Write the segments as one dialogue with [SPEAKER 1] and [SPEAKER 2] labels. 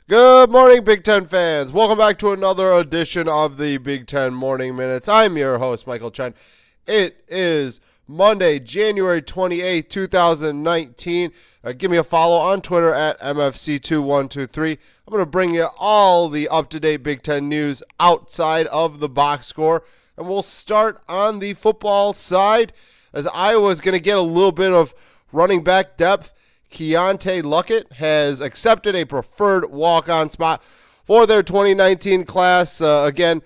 [SPEAKER 1] Good morning, Big Ten fans. Welcome back to another edition of the Big Ten Morning Minutes. I'm your host, Michael Chen. It is Monday, January 28th, 2019. Give me a follow on Twitter at MFC2123. I'm going to bring you all the up-to-date Big Ten news outside of the box score. And we'll start on the football side as Iowa's going to get a little bit of running back depth. Keontae Luckett has accepted a preferred walk-on spot for their 2019 class. Again,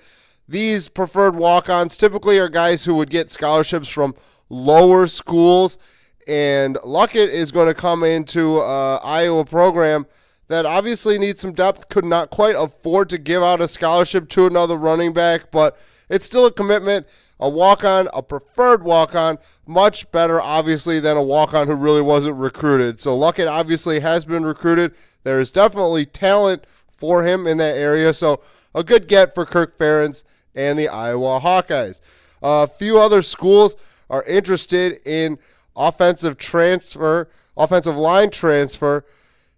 [SPEAKER 1] these preferred walk-ons typically are guys who would get scholarships from lower schools, and Luckett is going to come into Iowa program that obviously needs some depth, could not quite afford to give out a scholarship to another running back, but it's still a commitment. A walk-on, a preferred walk-on, much better, obviously, than a walk-on who really wasn't recruited. So Luckett obviously has been recruited. There is definitely talent for him in that area. So a good get for Kirk Ferentz and the Iowa Hawkeyes. A few other schools are interested in offensive line transfer.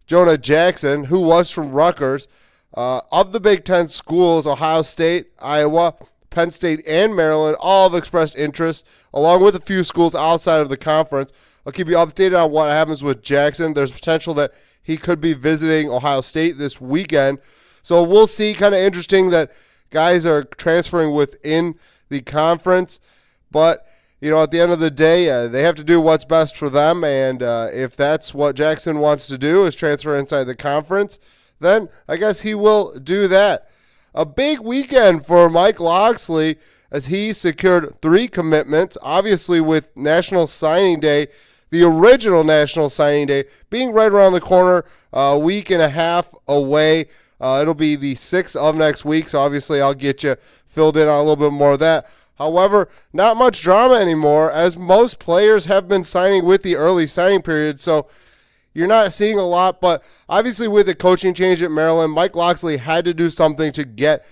[SPEAKER 1] Jonah Jackson, who was from Rutgers. Of the Big Ten schools, Ohio State, Iowa, Penn State, and Maryland all have expressed interest, along with a few schools outside of the conference. I'll keep you updated on what happens with Jackson. There's potential that he could be visiting Ohio State this weekend. So we'll see. Kind of interesting that guys are transferring within the conference. But, at the end of the day, they have to do what's best for them. And if that's what Jackson wants to do is transfer inside the conference, then I guess he will do that. A big weekend for Mike Locksley as he secured 3 commitments, obviously with National Signing Day, the original National Signing Day, being right around the corner, a week and a half away. It'll be the 6th of next week, so obviously I'll get you filled in on a little bit more of that. However, not much drama anymore, as most players have been signing with the early signing period, so you're not seeing a lot, but obviously with the coaching change at Maryland, Mike Locksley had to do something to get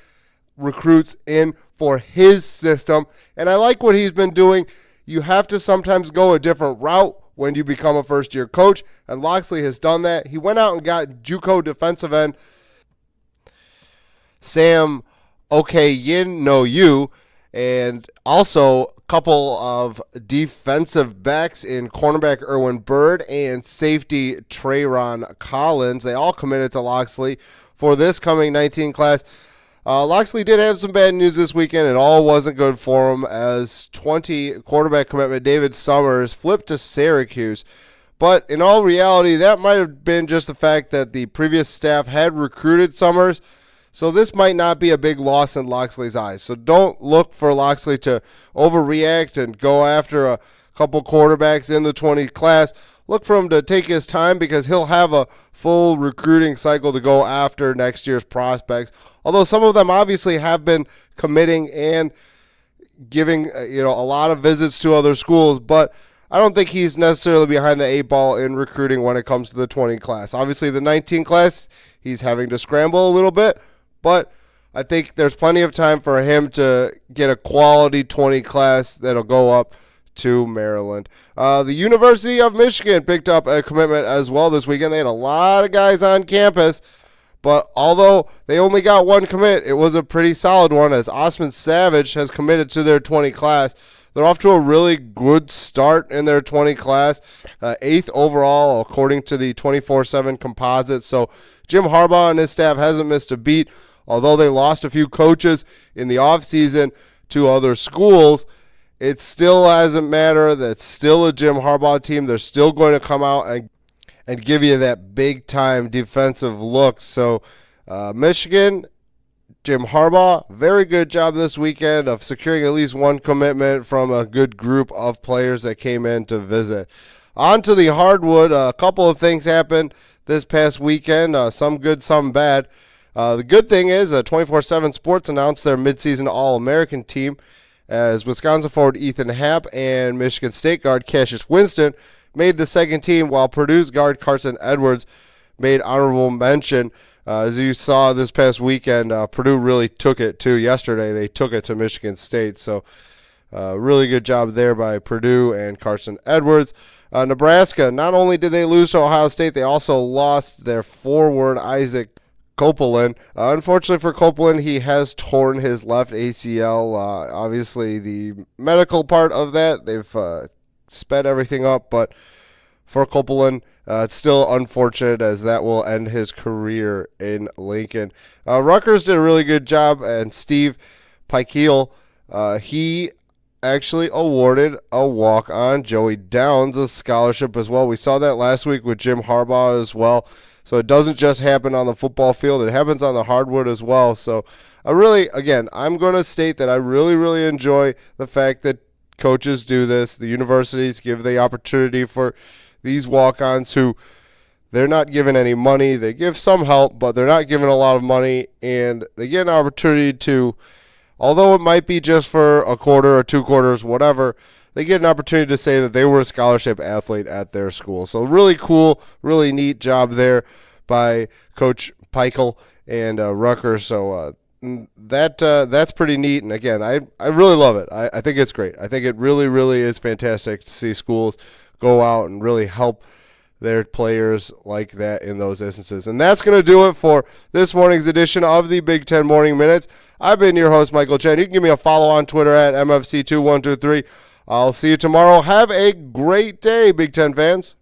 [SPEAKER 1] recruits in for his system, and I like what he's been doing. You have to sometimes go a different route when you become a first-year coach, and Locksley has done that. He went out and got JUCO defensive end Sam Okeyinoyu, and also a couple of defensive backs in cornerback Erwin Byrd and safety Trayron Collins. They all committed to Locksley for this coming 19 class. Locksley did have some bad news this weekend. It all wasn't good for him as 20 quarterback commitment David Summers flipped to Syracuse. But in all reality, that might have been just the fact that the previous staff had recruited Summers. So this might not be a big loss in Locksley's eyes. So don't look for Locksley to overreact and go after a couple quarterbacks in the 20 class. Look for him to take his time because he'll have a full recruiting cycle to go after next year's prospects. Although some of them obviously have been committing and giving a lot of visits to other schools, but I don't think he's necessarily behind the 8 ball in recruiting when it comes to the 20 class. Obviously the 19 class, he's having to scramble a little bit. But I think there's plenty of time for him to get a quality 20 class that'll go up to Maryland. The University of Michigan picked up a commitment as well this weekend. They had a lot of guys on campus, but although they only got 1 commit, it was a pretty solid one as Osman Savage has committed to their 20 class. They're off to a really good start in their 20 class, 8th overall according to the 24/7 composite. So Jim Harbaugh and his staff hasn't missed a beat. Although they lost a few coaches in the offseason to other schools, it still doesn't matter. That's still a Jim Harbaugh team. They're still going to come out and give you that big-time defensive look. So Michigan, Jim Harbaugh, very good job this weekend of securing at least 1 commitment from a good group of players that came in to visit. On to the hardwood. A couple of things happened this past weekend, some good, some bad. The good thing is 24/7 Sports announced their midseason All-American team as Wisconsin forward Ethan Happ and Michigan State guard Cassius Winston made the second team, while Purdue's guard Carson Edwards made honorable mention. As you saw this past weekend, Purdue really took it too. Yesterday they took it to Michigan State, so really good job there by Purdue and Carson Edwards. Nebraska, not only did they lose to Ohio State, they also lost their forward Isaac Copeland. Unfortunately for Copeland, he has torn his left ACL. Obviously, the medical part of that, they've sped everything up, but for Copeland, it's still unfortunate as that will end his career in Lincoln. Rutgers did a really good job, and Steve Pikeel, he actually awarded a walk-on, Joey Downs, a scholarship as well. We saw that last week with Jim Harbaugh as well. So it doesn't just happen on the football field. It happens on the hardwood as well. So I'm going to state that I really, really enjoy the fact that coaches do this. The universities give the opportunity for these walk-ons who they're not given any money. They give some help, but they're not given a lot of money. And they get an opportunity to, although it might be just for a quarter or 2 quarters, whatever, they get an opportunity to say that they were a scholarship athlete at their school. So really cool, really neat job there by Coach Pikeel and Rutgers. So that's pretty neat. And again, I really love it. I think it's great. I think it really, really is fantastic to see schools go out and really help their players like that in those instances. And that's going to do it for this morning's edition of the Big Ten Morning Minutes. I've been your host, Michael Chen. You can give me a follow on Twitter at MFC2123. I'll see you tomorrow. Have a great day, Big Ten fans.